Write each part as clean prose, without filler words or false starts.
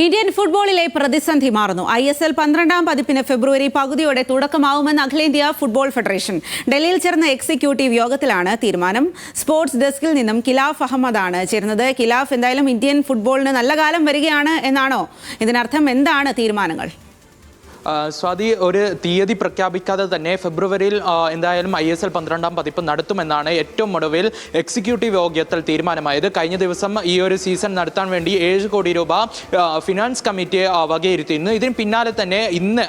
Indian ഫുട്ബോളിലെ പ്രതിസന്ധി മാറുന്നു. ISL 12-ാം പതിപ്പിന് ഫെബ്രുവരി പകുതിയോടെ തുടക്കമാവുമെന്ന് അഖിലേന്ത്യാ ഫുട്ബോൾ ഫെഡറേഷൻ. ഡൽഹിയിൽ ചേർന്ന എക്സിക്യൂട്ടീവ് യോഗത്തിലാണ് തീരുമാനം. സ്പോർട്സ് ഡെസ്കിൽ നിന്നും കിലാഫ് അഹമ്മദാണ് ചേരുന്നത്. കിലാഫ്, എന്തായാലും ഇന്ത്യൻ ഫുട്ബോളിന് നല്ല കാലം വരികയാണ് എന്നാണോ ഇതിനർത്ഥം? എന്താണ് തീരുമാനങ്ങൾ? സ്വാതി, ഒരു തീയതി പ്രഖ്യാപിക്കാതെ തന്നെ ഫെബ്രുവരിയിൽ എന്തായാലും ISL 12-ാം പതിപ്പ് നടത്തുമെന്നാണ് ഏറ്റവും ഒടുവിൽ എക്സിക്യൂട്ടീവ് യോഗത്തിൽ തീരുമാനമായത്. കഴിഞ്ഞ ദിവസം ഈ ഒരു സീസൺ നടത്താൻ വേണ്ടി 7 കോടി രൂപ ഫിനാൻസ് കമ്മിറ്റിയെ വകയിരുത്തിയിരുന്നു. ഇതിന് പിന്നാലെ തന്നെ ഇന്ന്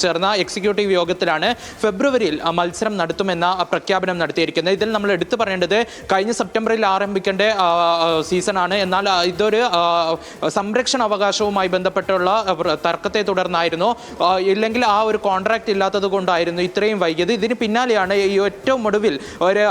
ചേർന്ന എക്സിക്യൂട്ടീവ് യോഗത്തിലാണ് ഫെബ്രുവരിയിൽ മത്സരം നടത്തുമെന്ന പ്രഖ്യാപനം നടത്തിയിരിക്കുന്നത്. ഇതിൽ നമ്മൾ എടുത്തു പറയേണ്ടത് കഴിഞ്ഞ സെപ്റ്റംബറിൽ ആരംഭിക്കേണ്ട സീസണാണ്. എന്നാൽ ഇതൊരു സംരക്ഷണ അവകാശവുമായി ബന്ധപ്പെട്ടുള്ള തർക്കത്തെ തുടർന്നായിരുന്നു, ഇല്ലെങ്കിൽ ആ ഒരു കോൺട്രാക്ട് ഇല്ലാത്തത് കൊണ്ടായിരുന്നു ഇത്രയും വൈകിയത്. ഇതിന് പിന്നാലെയാണ് ഈ ഏറ്റവും ഒടുവിൽ ഒരു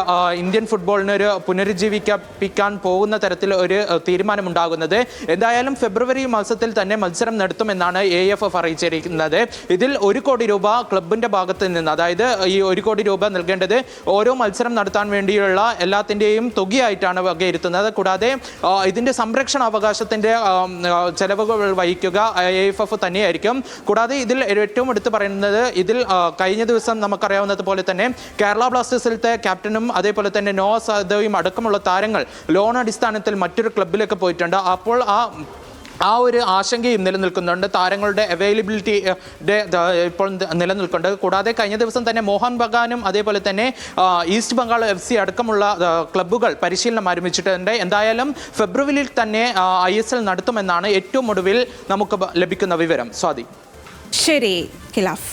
ഇന്ത്യൻ ഫുട്ബോളിനെ ഒരു പുനരുജ്ജീവിപ്പിക്കാൻ പോകുന്ന തരത്തിൽ ഒരു തീരുമാനമുണ്ടാകുന്നത്. എന്തായാലും ഫെബ്രുവരി മാസത്തിൽ തന്നെ മത്സരം നടത്തുമെന്നാണ് AFF അറിയിച്ചിരിക്കുന്നത്. ഇതിൽ 1 കോടി രൂപ ക്ലബിന്റെ ഭാഗത്ത് നിന്ന്, അതായത് ഈ 1 കോടി രൂപ നൽകേണ്ടത് ഓരോ മത്സരം നടത്താൻ വേണ്ടിയുള്ള എല്ലാത്തിൻ്റെയും തുകയായിട്ടാണ് വകയിരുത്തുന്നത്. കൂടാതെ ഇതിന്റെ സംരക്ഷണ അവകാശത്തിന്റെ ചെലവുകൾ വഹിക്കുക AFF തന്നെയായിരിക്കും. കൂടാതെ ഇതിൽ ഏറ്റവും എടുത്ത് പറയുന്നത്, ഇതിൽ കഴിഞ്ഞ ദിവസം നമുക്കറിയാവുന്നതുപോലെ തന്നെ കേരള ബ്ലാസ്റ്റേഴ്സിലത്തെ ക്യാപ്റ്റനും അതേപോലെ തന്നെ നോവ സദോയും അടക്കമുള്ള താരങ്ങൾ ലോൺ അടിസ്ഥാനത്തിൽ മറ്റൊരു ക്ലബിലേക്ക് പോയിട്ടുണ്ട്. അപ്പോൾ ആ ഒരു ആശങ്കയും നിലനിൽക്കുന്നുണ്ട്. താരങ്ങളുടെ അവൈലബിലിറ്റി ഇപ്പോൾ നിലനിൽക്കുന്നുണ്ട്. കൂടാതെ കഴിഞ്ഞ ദിവസം തന്നെ മോഹൻ ബഗാനും അതേപോലെ തന്നെ ഈസ്റ്റ് ബംഗാൾ FC അടക്കമുള്ള ക്ലബ്ബുകൾ പരിശീലനം ആരംഭിച്ചിട്ടുണ്ട്. എന്തായാലും ഫെബ്രുവരിയിൽ തന്നെ ISL നടത്തുമെന്നാണ് ഏറ്റവും ഒടുവിൽ നമുക്ക് ലഭിക്കുന്ന വിവരം. സ്വാതി. ശരി കിലാഫ്.